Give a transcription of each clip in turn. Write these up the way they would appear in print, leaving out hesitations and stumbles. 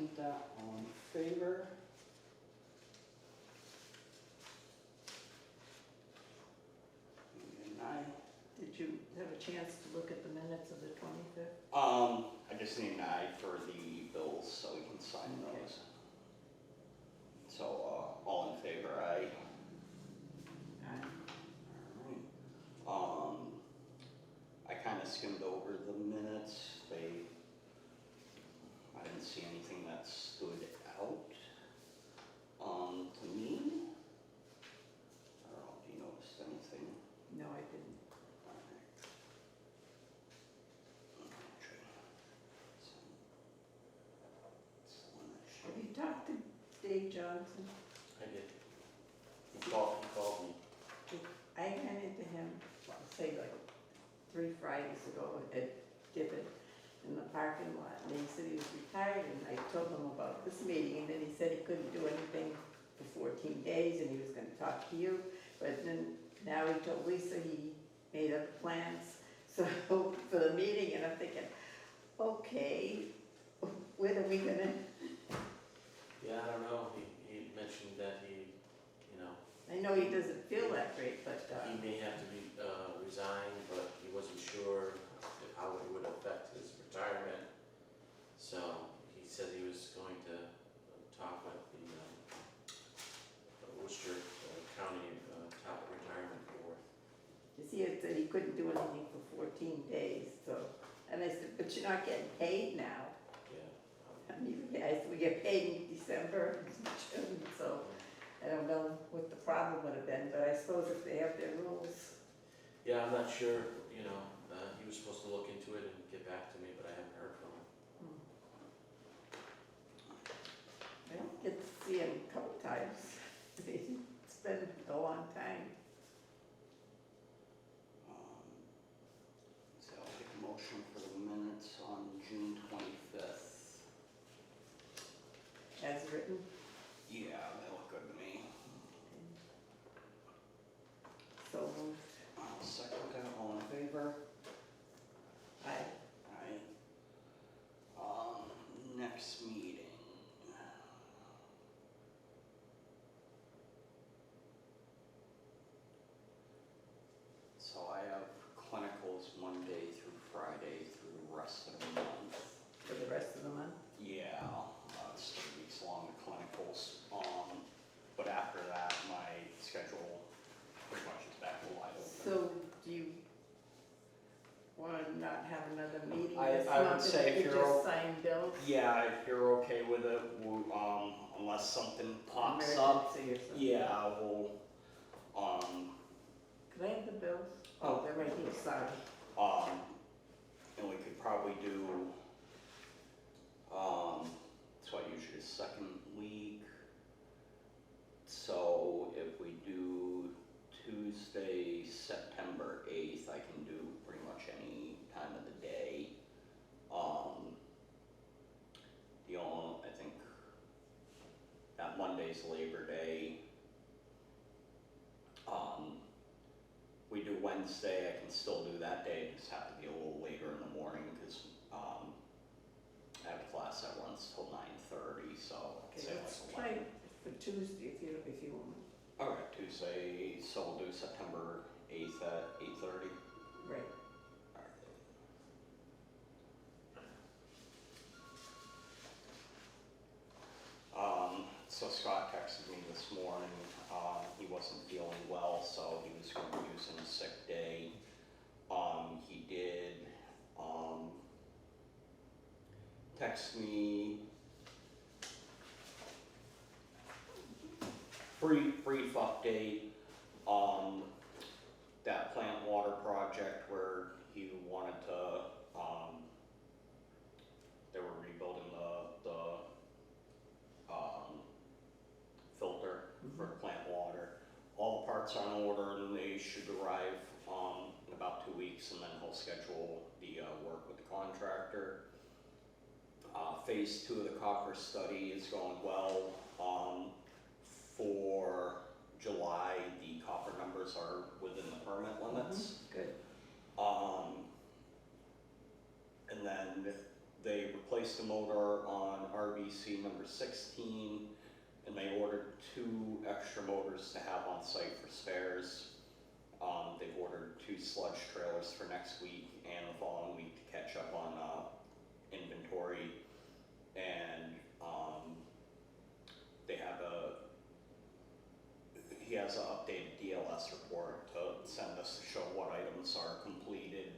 second that, all in favor? And Did you have a chance to look at the minutes of the 25th? I just need an eye for the bills so we can sign Okay. those. So, all in favor, aye? Aye. Alright. I kinda skimmed over the minutes, I didn't see anything that stood out, to me. I don't know if you noticed anything. No, I didn't. Have you talked to Dave Johnson? I did. He called me. I ran into him, say like 3 Fridays ago at Gibbon in the parking lot, and he said he was retired, and I told him about this meeting, and then he said he couldn't do anything for 14 days, and he was gonna talk to you, but then now he told Lisa he made up plans, so, for the meeting, and I'm thinking, okay, when are we gonna, Yeah, I don't know, he mentioned that he, you know, I know he doesn't feel that great, but, he may have to resign, but he wasn't sure how it would affect his retirement. So he said he was going to talk with the Worcester County top retirement board. you see, it said he couldn't do anything for 14 days, so, and I said, but you're not getting paid now. Yeah. I mean, I said, we get paid in December, June, so I don't know what the problem would have been, but I suppose if they have their rules. Yeah, I'm not sure, you know, he was supposed to look into it and get back to me, but I haven't heard from him. I don't get to see him a couple times. It's been a long time. So I'll take a motion for the minutes on June 25th. As written. Yeah, they look good to me. So moved. I'll second that, all in favor? Aye. Aye. Next meeting. So I have clinicals Monday through Friday through the rest of the month. For the rest of the month. Yeah, it's 3 weeks long, the clinicals. But after that, my schedule pretty much is back to wide open. So do you want to not have another meeting I- this I would month? say if you you're just o- sign bills? Yeah, if you're okay with it, unless something pops up, Emergency or something. yeah, we'll, Could I have the bills? Oh, they're right here, sorry. and we could probably do, so I usually second week. So if we do Tuesday, September 8th, I can do pretty much any time of the day. The only, I think, that Monday's Labor Day. We do Wednesday, I can still do that day, just have to be a little later in the morning, because, I have a class that runs till 9:30, so I'd Okay, say let's like try 11. for Tuesday if you want. Alright, Tuesday, so we'll do September 8th at 8:30. Right. So Scott texted me this morning, he wasn't feeling well, so he was going to be using a sick day. He did, text me, brief update, that plant water project where he wanted to, they were rebuilding the filter for plant water. All the parts are in order and they should arrive, in about 2 weeks, and then he'll schedule the, work with the contractor. Phase 2 of the copper study is going well. For July, the copper numbers are within the permit limits. Good. And then they replaced the motor on RBC number 16, and they ordered 2 extra motors to have on site for spares. They've ordered 2 sludge trailers for next week and the following week to catch up on inventory. And he has an updated DLS report to send us to show what items are completed.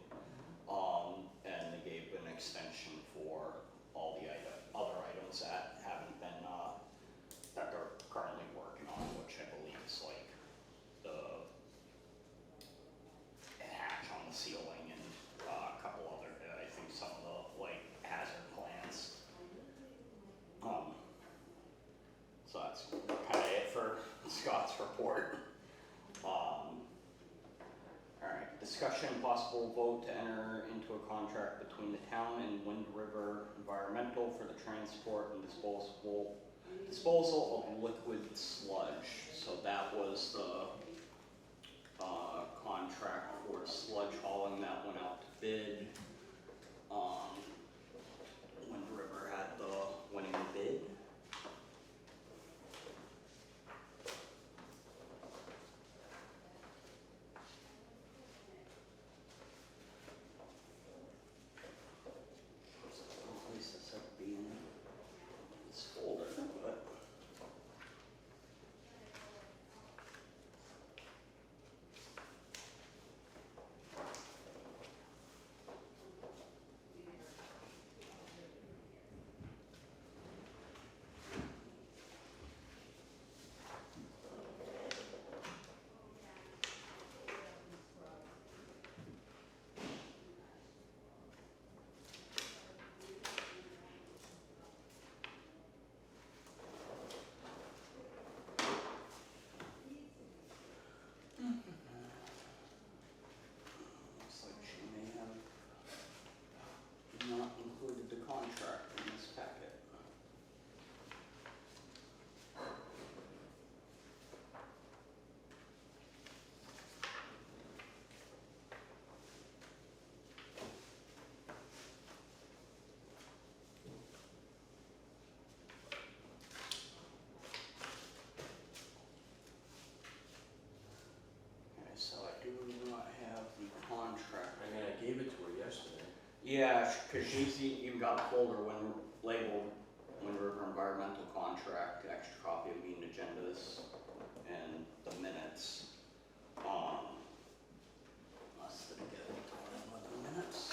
And they gave an extension for all the other items that haven't been, that they're currently working on, which I believe is like the hatch on the ceiling and a couple other, I think some of the like hazard plans. So that's kind of it for Scott's report. Alright, discussion and possible vote to enter into a contract between the town and Wind River Environmental for the transport and disposal of liquid sludge. So that was the contract for sludge hauling that went out to bid. Wind River had the winning bid. At least it said B in this folder, but. Looks like she may have not included the contract in this packet. Okay, so I do not have the contract. I mean, I gave it to her yesterday. Yeah, cause she's even got a folder when labeled Wind River Environmental Contract, extra copy of meeting agendas and the minutes. Must have get with the minutes.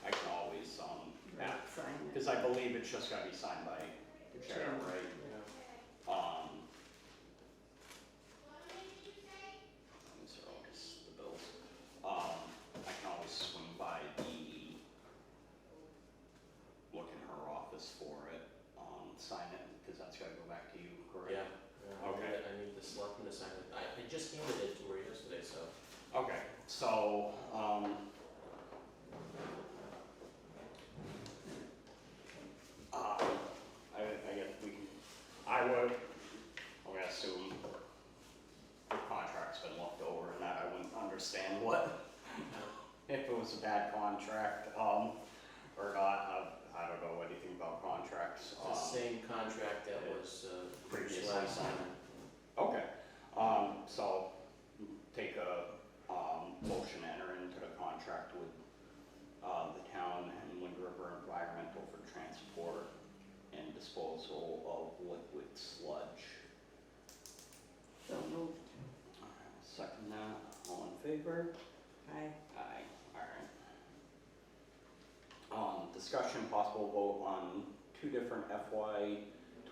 I can always, Sign it. cause I believe it's just gotta be signed by the chair, Chairman. right? Yeah. These are all just the bills. I can always swing by look in her office for it, sign it, cause that's gotta go back to you, correct? Yeah, yeah. Okay. I need the selectmen to sign it. I just handed it to her yesterday, so. Okay, so, I guess I'm gonna assume the contract's been looked over and that I wouldn't understand if it was a bad contract, or not. I don't know anything about contracts. It's the same contract that was Previously previously signed. signed. Okay, so take a, motion to enter into the contract with, the town and Wind River Environmental for transport and disposal of liquid sludge. So moved. Alright, second that, all in favor? Aye. Aye, alright. Discussion possible vote on 2 different FY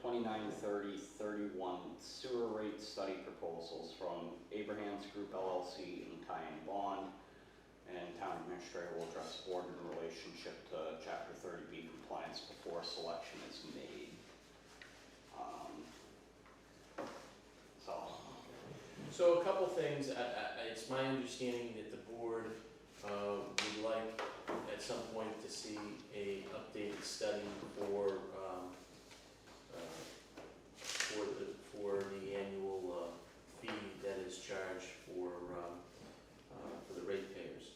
29-30-31 sewer rate study proposals from Abraham's Group LLC and Ty and Bond. And town administrator will address board in relationship to chapter 30B compliance before selection is made. So a couple things, it's my understanding that the board would like at some point to see a updated study for the annual fee that is charged for the ratepayers.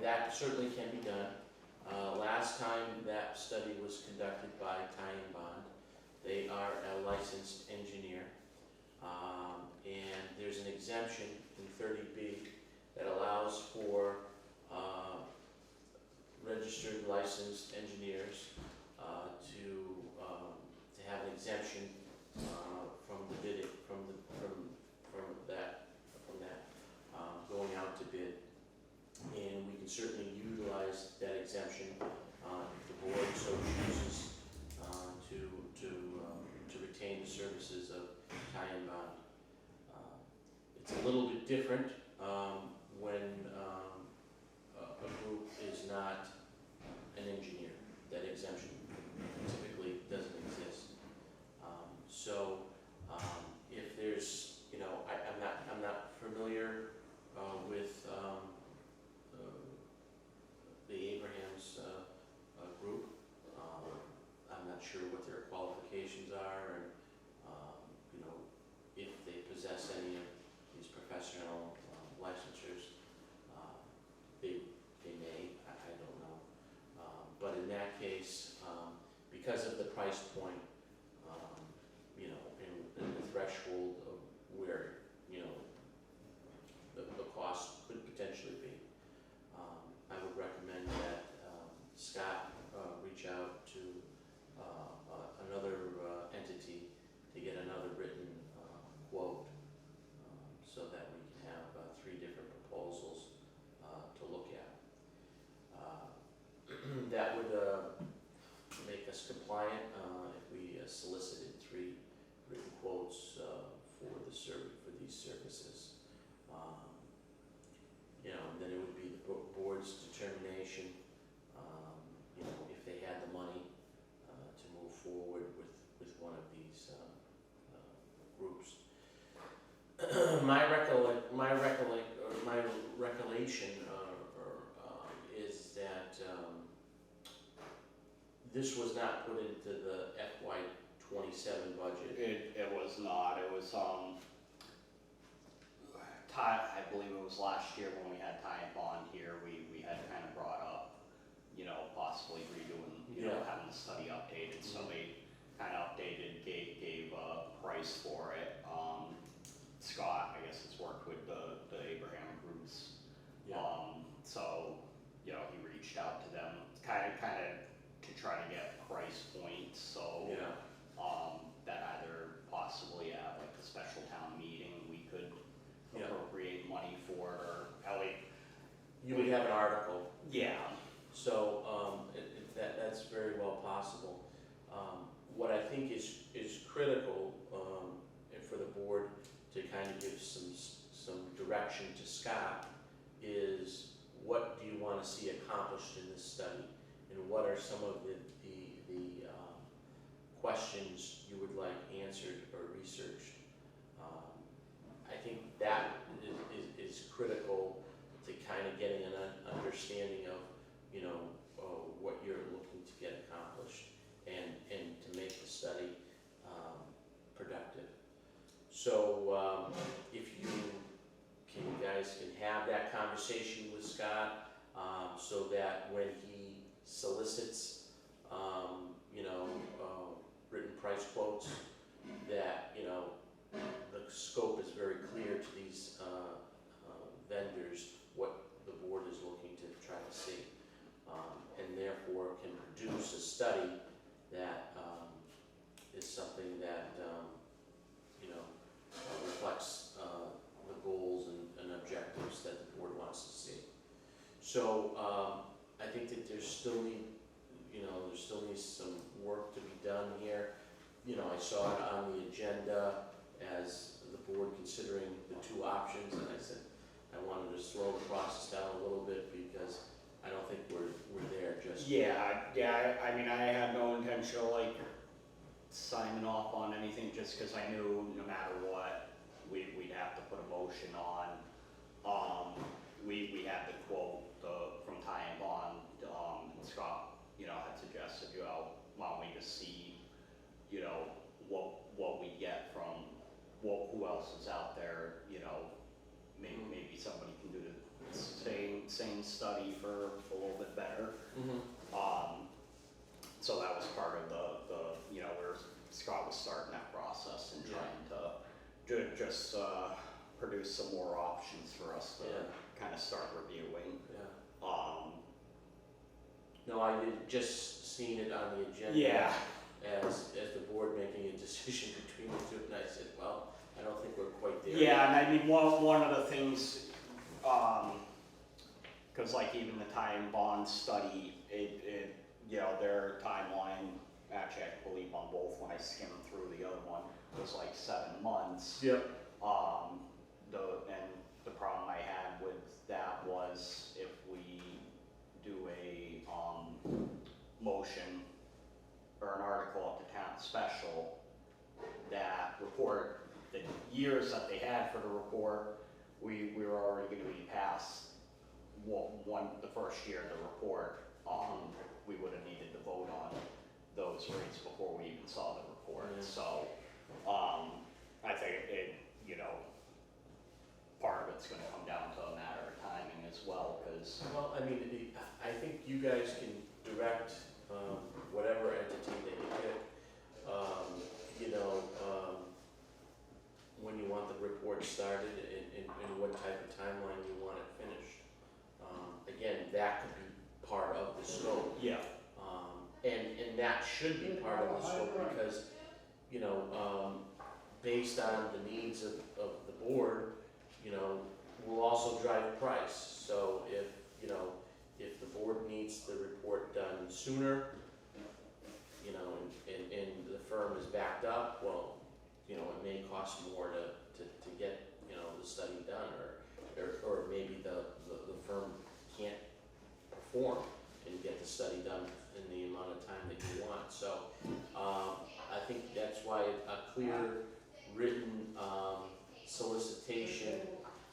that certainly can be done. Last time that study was conducted by Ty and Bond, they are a licensed engineer. And there's an exemption in 30B that allows for registered licensed engineers to have an exemption from the bidding, from that going out to bid. And we can certainly utilize that exemption if the board so chooses to retain the services of Ty and Bond. It's a little bit different when a group is not an engineer. That exemption typically doesn't exist. If there's, I'm not familiar with the Abrahams group. I'm not sure what their qualifications are, and if they possess any of these professional licensures. They may, I don't know. But in that case, because of the price point, and the threshold of where, the cost could potentially be, I would recommend that Scott reach out to another entity to get another written quote, so that we can have 3 different proposals to look at. That would make us compliant if we solicited 3 written quotes for these services. And then it would be the board's determination, if they had the money to move forward with one of these groups. My recollection is that this was not put into the FY27 budget. It was not, it was, I believe it was last year when we had Ty and Bond here, we had kind of brought up, possibly redoing, having the study updated, so they kind of updated, gave a price for it. Scott, I guess, has worked with the Abraham groups. So, he reached out to them, kind of to try to get price points, so that either possibly at like the special town meeting, we could appropriate money for it, or Ellie. You would have an article. Yeah. So that's very well possible. What I think is critical for the board to kind of give some direction to Scott is, what do you want to see accomplished in this study, and what are some of the questions you would like answered or researched. I think that is critical to kind of getting an understanding of what you're looking to get accomplished, and to make the study productive. So if you guys can have that conversation with Scott, so that when he solicits written price quotes, that the scope is very clear to these vendors what the board is looking to try to see, and therefore can produce a study that is something that reflects the goals and objectives that the board wants to see. So I think that there still needs some work to be done here. I saw it on the agenda as the board considering the 2 options, and I said I wanted to slow the process down a little bit, because I don't think we're there just yet. I mean, I had no intention of signing off on anything, just because I knew no matter what, we'd have to put a motion on. We had the quote from Ty and Bond, and Scott, had suggested, why don't we just see, what we get from, who else is out there, maybe somebody can do the same study for a little bit better. Mm-hmm. So that was part of the, you know, where Scott was starting that process and Yeah. trying to just, produce some more options for us to Yeah. kind of start reviewing. Yeah. Um, No, I had just seen it on the agenda. yeah, As the board making a decision between the two, and I said, well, I don't think we're quite there. yeah, and I mean, one of the things, cause like even the time bond study, it, you know, their timeline, actually I believe on both, when I skimmed through the other one, was like 7 months. Yep. And the problem I had with that was if we do a, motion or an article at the town special, that report, the years that they had for the report, we were already gonna be past the first year of the report. We would have needed to vote on those rates before we even saw the report, Yeah. so, I think it, you know, part of it's gonna come down to a matter of timing as well, cause, Well, I mean, I think you guys can direct, whatever entity that you pick, you know, when you want the report started and what type of timeline you want it finished. Again, that could be part of the scope. yeah, And that should be part of the scope because, you know, based on the needs of the board, you know, will also drive price. So if, you know, if the board needs the report done sooner, you know, and the firm is backed up, well, you know, it may cost more to get, you know, the study done, or maybe the firm can't perform and get the study done in the amount of time that you want. So, I think that's why a clear written, solicitation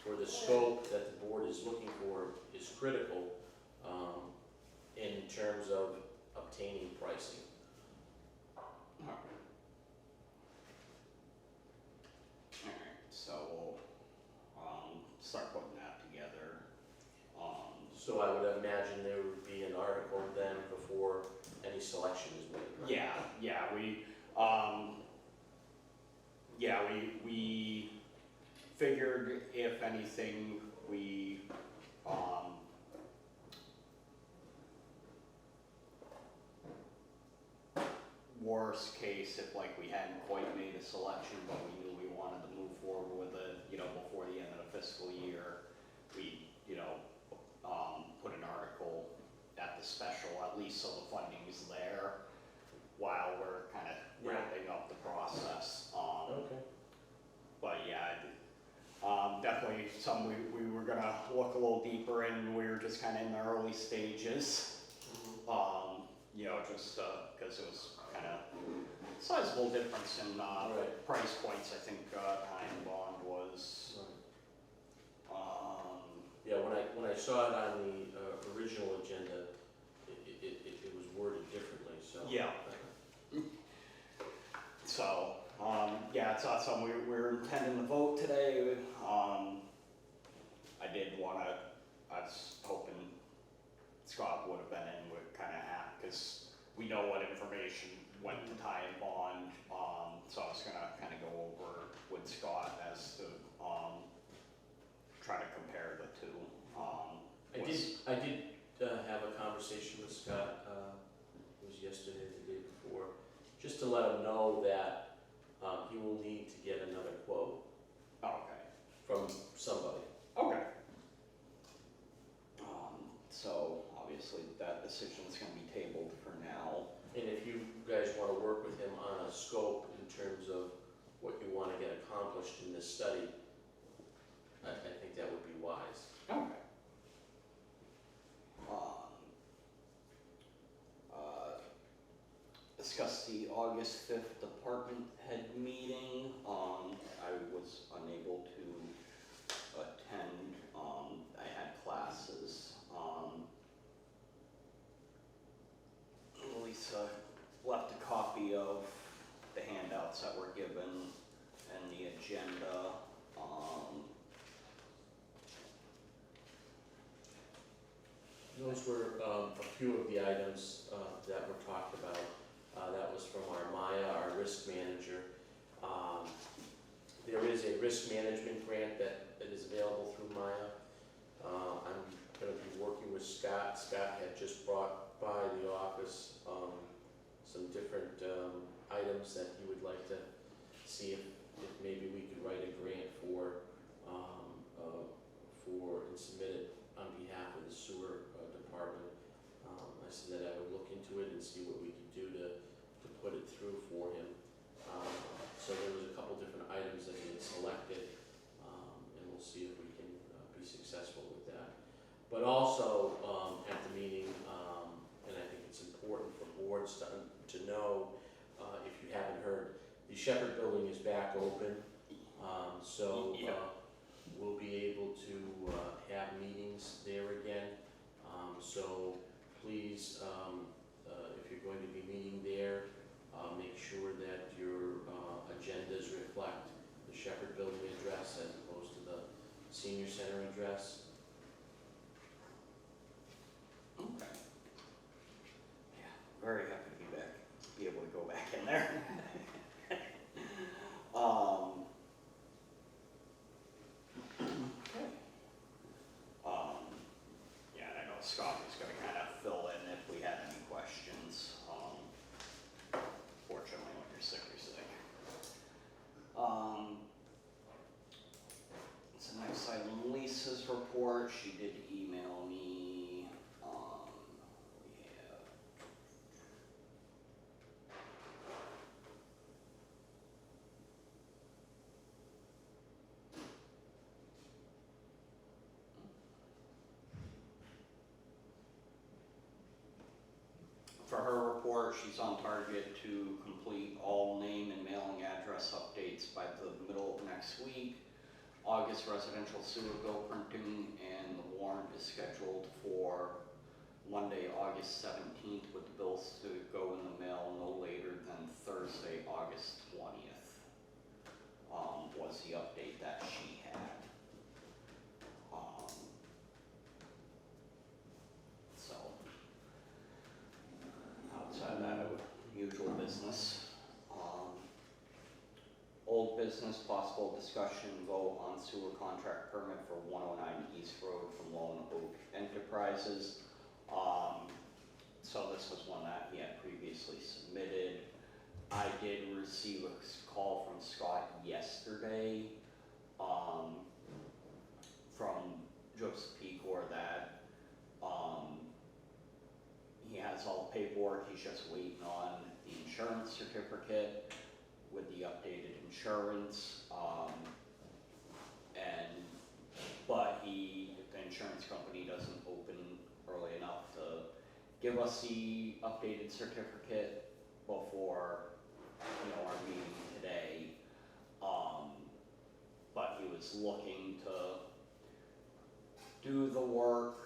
for the scope that the board is looking for is critical, in terms of obtaining pricing. alright, so we'll, start putting that together, So I would imagine there would be an article then before any selection is made, right? we figured if anything, we, worst case, if like we hadn't quite made a selection, but we knew we wanted to move forward with it, you know, before the end of the fiscal year, we, you know, put an article at the special, at least so the funding's there while we're kind of Yeah. wrapping up the process. Okay. But yeah, definitely something we were gonna look a little deeper in, we were just kind of in the early stages. You know, just, cause it was kind of sizable difference in, Right. price points, I think, time bond was, Yeah, when I saw it on the original agenda, it was worded differently, so. Yeah. So, yeah, it's not something we're intending to vote today. I did wanna, I was hoping Scott would have been in with kinda cause we know what information went to tie and bond, so I was gonna kinda go over with Scott as to, try to compare the two. I did have a conversation with Scott, it was yesterday, or the day before, just to let him know that, he will need to get another quote Okay. from somebody. Okay. So obviously that decision's gonna be tabled for now. And if you guys wanna work with him on a scope in terms of what you wanna get accomplished in this study, I think that would be wise. Okay. Discuss the August 5th department head meeting. I was unable to attend. I had classes. Lisa left a copy of the handouts that were given and the agenda. Those were a few of the items that were talked about. That was from our Maya, our risk manager. There is a risk management grant that is available through Maya. I'm gonna be working with Scott. Scott had just brought by the office some different items that he would like to see if maybe we could write a grant for and submit it on behalf of the sewer department. I said that I would look into it and see what we could do to put it through for him. So there was a couple different items that he had selected, and we'll see if we can be successful with that. But also at the meeting, and I think it's important for boards to know, if you haven't heard, the Shepherd Building is back open. So we'll be able to have meetings there again. So please, if you're going to be meeting there, make sure that your agendas reflect the Shepherd Building address as opposed to the Senior Center address. Okay. Yeah, very happy to be back, be able to go back in there. Okay. Yeah, and I know Scott was gonna kind of fill in if we had any questions. Fortunately, when you're sick, you're sick. So next item, Lisa's report. She did email me. We have For her report, she's on target to complete all name and mailing address updates by the middle of next week. August residential sewer bill printing and the warrant is scheduled for Monday, August 17th, with the bills to go in the mail no later than Thursday, August 20th. Was the update that she had. So, outside of that, usual business. Old business, possible discussion, vote on sewer contract permit for 109 East Road from Lone Oak Enterprises. So this was one that he had previously submitted. I did receive a call from Scott yesterday, from Joseph Pecor that, he has all the paperwork, he's just waiting on the insurance certificate with the updated insurance, but the insurance company doesn't open early enough to give us the updated certificate before, our meeting today. But he was looking to do the work,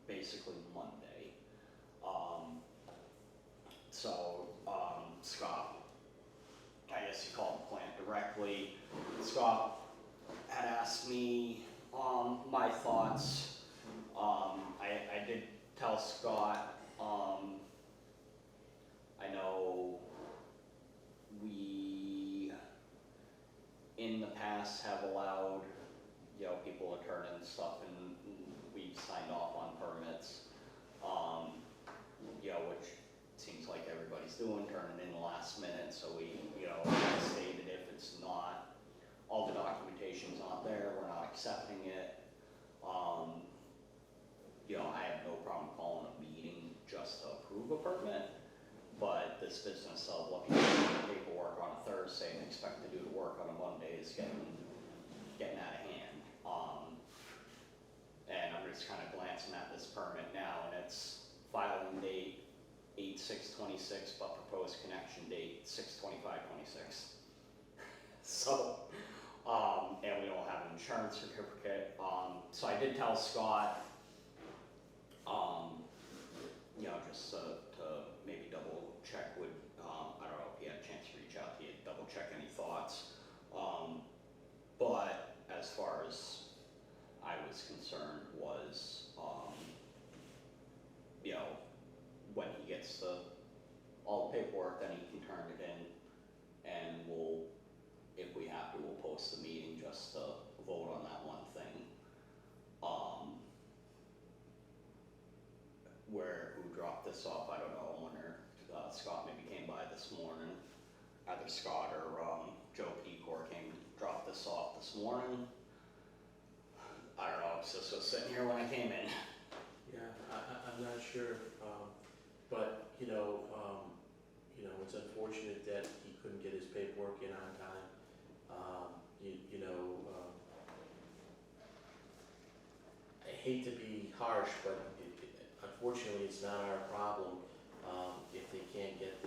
basically Monday. Scott, I guess you called the plant directly. Scott had asked me, my thoughts. I did tell Scott, I know we, in the past, have allowed, people to turn in stuff, and we've signed off on permits, which seems like everybody's doing, turning in the last minute, so we, stated if it's not, all the documentation's not there, we're not accepting it. I have no problem calling a meeting just to approve a permit, but this business of looking at the paperwork on a Thursday and expect to do the work on a Monday is getting out of hand. And I'm just kind of glancing at this permit now, and it's filing date 8/6/26, but proposed connection date 6/25/26. So, and we don't have an insurance certificate. So I did tell Scott, just to maybe double check with, I don't know if he had a chance to reach out to you, double check any thoughts. But as far as this off, I don't know, I wonder, Scott maybe came by this morning. Either Scott or, Joe Pecor came, dropped this off this morning. I don't know, this was sitting here when I came in. Yeah, I'm not sure, but, it's unfortunate that he couldn't get his paperwork in on time. I hate to be harsh, but unfortunately, it's not our problem, if they can't get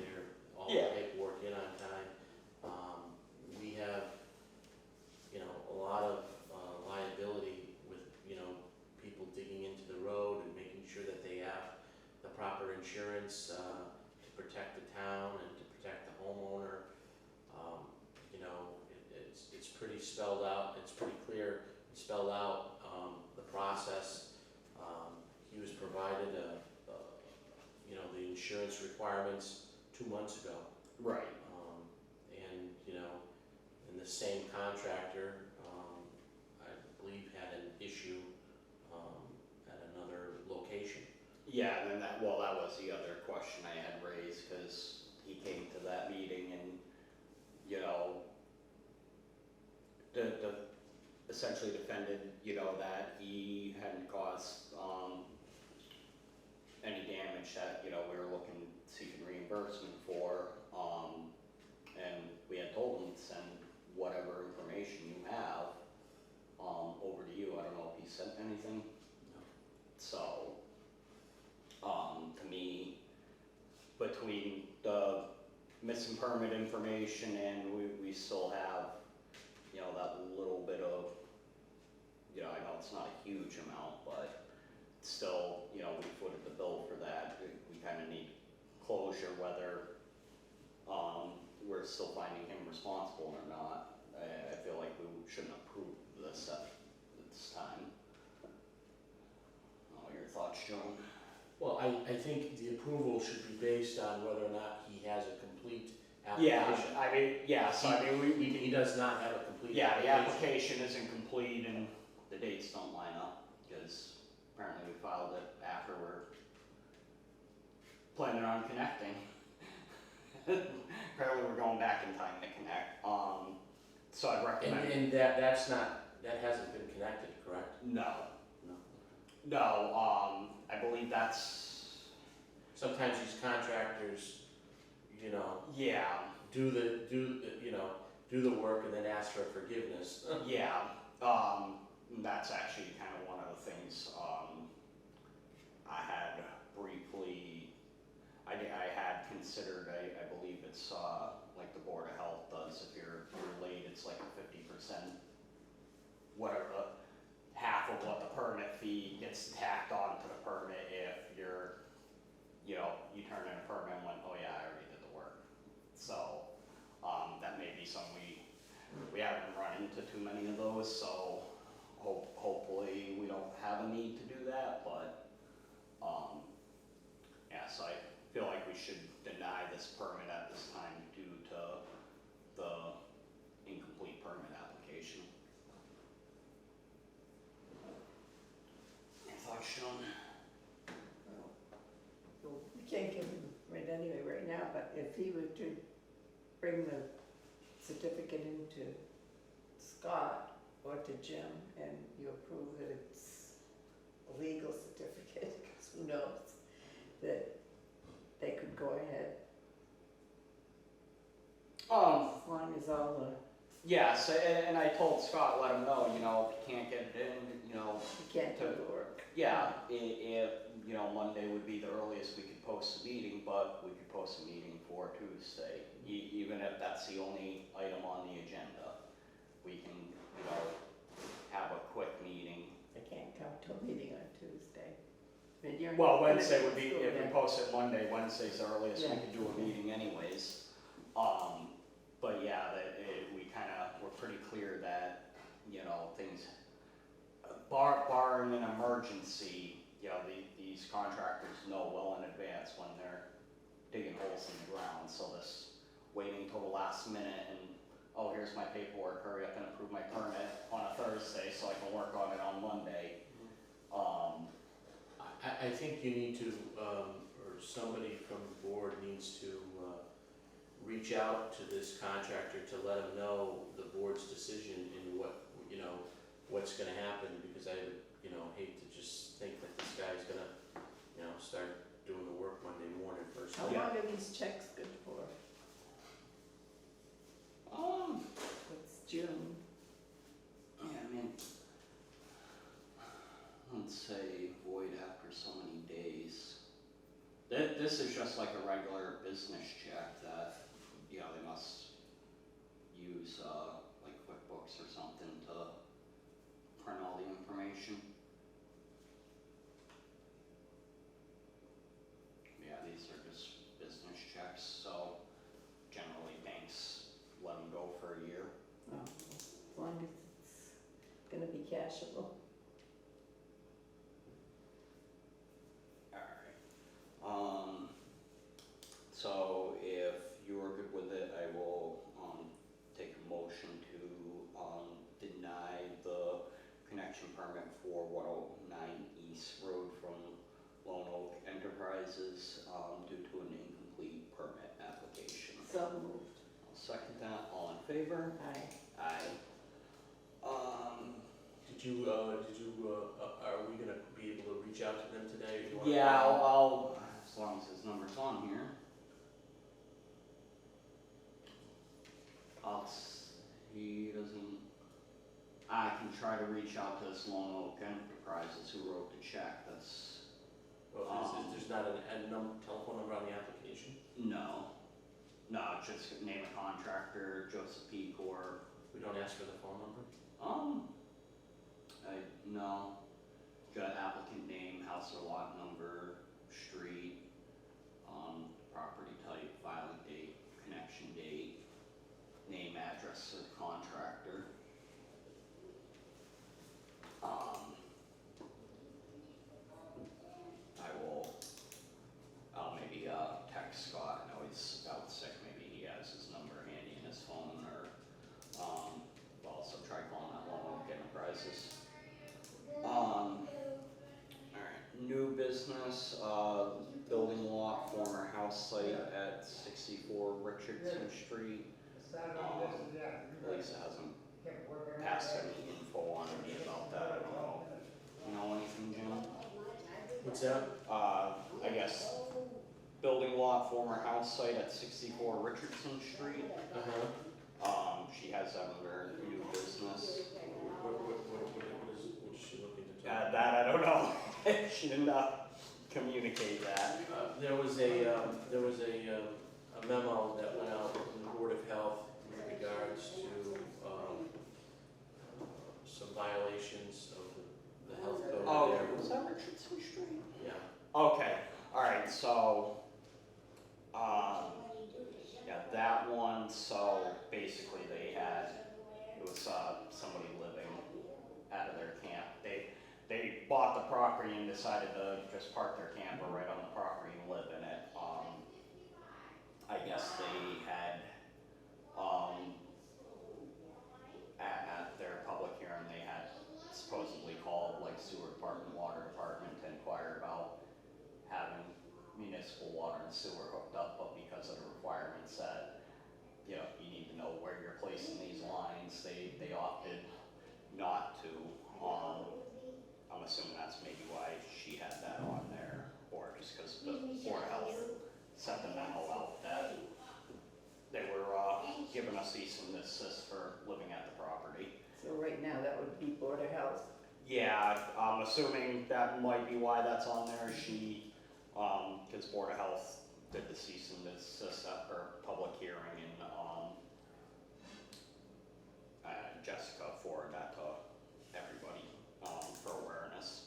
all the Yeah. paperwork in on time. We have, a lot of liability with, people digging into the road and making sure that they have the proper insurance, to protect the town and to protect the homeowner. It's pretty spelled out, it's pretty clear, and spelled out, the process. He was provided the insurance requirements 2 months ago. Right. And the same contractor, I believe had an issue, at another location. Yeah, and then that was the other question I had raised, cause he came to that meeting and, the essentially defended, that he hadn't caused, any damage that, we were seeking reimbursement for, and we had told him to send whatever information you have, over to you. I don't know if he sent anything. No. So, to me, between the missing permit information and we still have, that little bit of, I know it's not a huge amount, but still, we footed the bill for that. We kinda need closure whether, we're still finding him responsible or not. I feel like we shouldn't approve this at this time. Your thoughts, Joan? Well, I think the approval should be based on whether or not he has a complete Yeah, application. I mean, yeah, so I mean, He does not have a complete yeah, the application. application isn't complete and the dates don't line up, because apparently we filed it after we're planning on connecting. Apparently we're going back in time to connect, so I'd recommend. And that hasn't been connected, correct? No. No. No, I believe that's, Sometimes these contractors, yeah, do the work and then ask for forgiveness. yeah, that's actually kind of one of the things, I had briefly, I had considered, I believe it's, like the Board of Health does, if you're late, it's like a 50%, whatever, half of what the permit fee gets tacked on to the permit if you're, you turn in a permit and went, oh yeah, I already did the work. So, that may be something we haven't run into too many of those, so hopefully we don't have a need to do that, but, yeah, so I feel like we should deny this permit at this time due to the incomplete permit application. Your thoughts, Sean? Well, we can't give him it anyway right now, but if he were to bring the certificate into Scott or to Jim and you approve that it's a legal certificate, because who knows, that they could go ahead, as long as all the, Yes, and I told Scott, let him know, if you can't get it in, you can't do the work. yeah, if, Monday would be the earliest we could post a meeting, but we could post a meeting for Tuesday, even if that's the only item on the agenda. We can, have a quick meeting. I can't come to a meeting on Tuesday. But you're- Well, Wednesday would be, School if we day. post it Monday, Wednesday's the earliest we Yeah. could do a meeting anyways. But yeah, we we're pretty clear that, things, barring an emergency, these contractors know well in advance when they're digging holes in the ground, so this waiting till the last minute and, oh, here's my paperwork, hurry up and approve my permit on a Thursday so I can work on it on Monday. I think you need to, or somebody from the board needs to, reach out to this contractor to let him know the board's decision and what, what's gonna happen, because I, hate to just think that this guy's gonna, start doing the work Monday morning first How thing. long are these checks good for? It's June. Yeah, I mean, let's say void after so many days. This is just like a regular business check that, they must use, like QuickBooks or something to print all the information. Yeah, these are just business checks, so generally banks let them go for a year. Oh, as long as it's gonna be cashable. Alright, so if you're good with it, I will, take a motion to, deny the connection permit for 109 East Road from Lone Oak Enterprises, due to an incomplete permit application. So moved. I'll second that, all in favor? Aye. Aye. Are we gonna be able to reach out to them today? Or you wanna- Yeah, I'll, as long as his number's on here. He doesn't, I can try to reach out to this Lone Oak Enterprises who wrote the check, that's, Well, there's not a telephone number on the application? no, just name a contractor, Joseph P. Corp. We don't ask for the phone number? No, got applicant name, house or lot number, street, property type, filing date, connection date, name, address of the contractor. I'll maybe, text Scott, I know he's out sick, maybe he has his number handy in his phone, or, I'll also try calling that Lone Oak Enterprises. Alright, new business, building lot, former house site at 64 Richardson Street. Lisa hasn't passed any info on me about that, I don't know. You know anything, Jim? What's that? I guess, building lot, former house site at 64 Richardson Street. She has that under new business. What is she looking to talk? That I don't know. She didn't communicate that. There was a memo that went out from the Board of Health with regards to, some violations of the health code Oh, there. was that Richardson Street? Yeah. Okay, alright, so, yeah, that one, so basically it was, somebody living out of their camp. They bought the property and decided to just park their camper right on the property and live in it. I guess they had, at their public hearing, they had supposedly called like sewer department, water department to inquire about having municipal water and sewer hooked up, but because of the requirements that, you need to know where you're placing these lines, they opted not to. I'm assuming that's maybe why she had that on there, or just because the Board of Health sent the memo out that they were, giving us cease and desist for living at the property. So right now, that would be Board of Health. Yeah, I'm assuming that might be why that's on there. She, because Board of Health did the cease and desist at her public hearing, and Jessica forwarded that to everybody for awareness.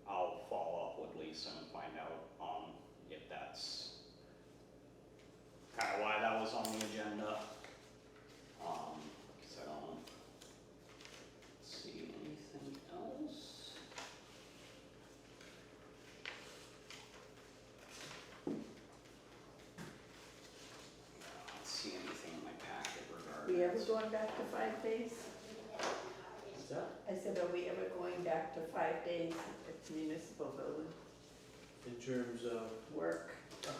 I'll follow up with Lisa and find out if that's kind of why that was on the agenda. Because I don't see anything else. I don't see anything in my packet regarding. We ever going back to 5 days? What's that? I said, are we ever going back to 5 days at the municipal building In terms of, work? I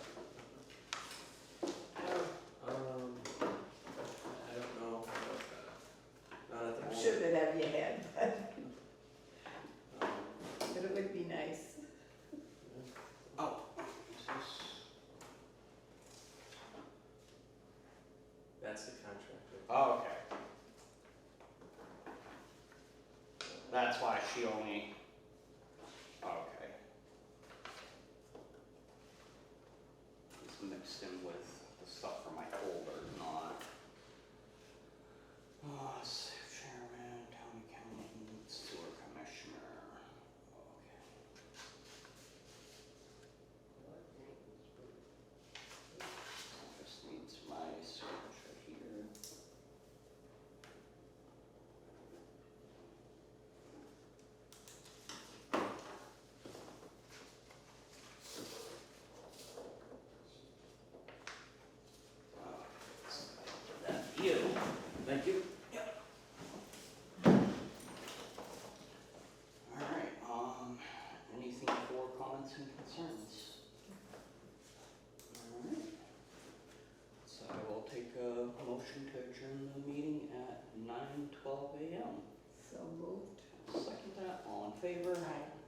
don't know, not at the I'm moment. sure they'd have your head, Um, but it would be nice. Oh, is this? That's the contract. Oh, okay. That's why she only, okay. It's mixed in with the stuff from my folder, not. Chairman, town accountant, sewer commissioner, okay. Just needs my signature here. That you. Thank you. Alright, anything for comments and concerns? Alright. So I will take a motion to adjourn the meeting at 9:12 a.m. So moved. Second that, all in favor? Aye.